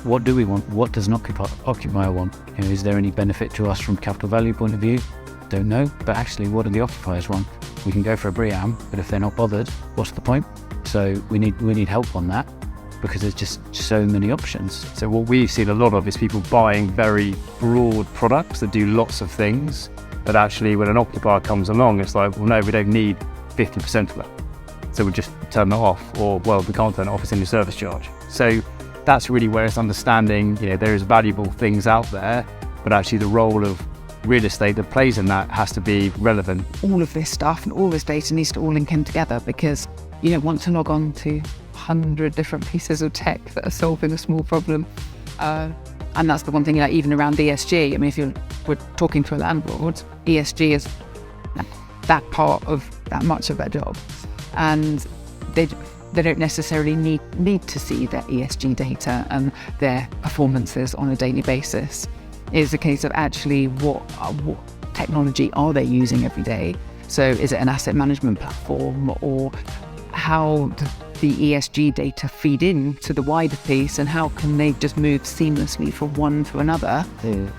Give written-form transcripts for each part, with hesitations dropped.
what do we want? What does an occupier want? Is there any benefit to us from capital value point of view? Don't know. But actually, what do the occupiers want? We can go for a BREEAM, but if they're not bothered, what's the point? So we need help on that, because there's just so many options. So what we've seen a lot of is people buying very broad products that do lots of things, but actually when an occupier comes along, it's like, well, no, we don't need 50% of that. So we'll just turn that off, or, well, we can't turn it off, it's in the service charge. So that's really where it's understanding, there is valuable things out there, but actually the role of real estate that plays in that has to be relevant. All of this stuff and all this data needs to all link in together, because you don't want to log on to 100 different pieces of tech that are solving a small problem. And that's the one thing, even around ESG. I mean, we're talking to a landlord, ESG is that part of that much of their job. And they don't necessarily need to see their ESG data and their performances on a daily basis. It's a case of actually what technology are they using every day? So is it an asset management platform, or how do the ESG data feed into the wider piece, and how can they just move seamlessly from one to another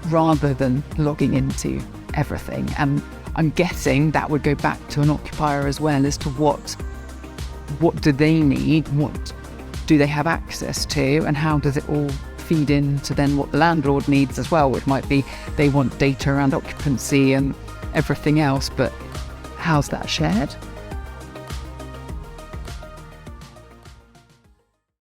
rather than logging into everything? And I'm guessing that would go back to an occupier as well, as to what do they need, what do they have access to, and how does it all feed into then what the landlord needs as well, which might be they want data around occupancy and everything else, but how's that shared?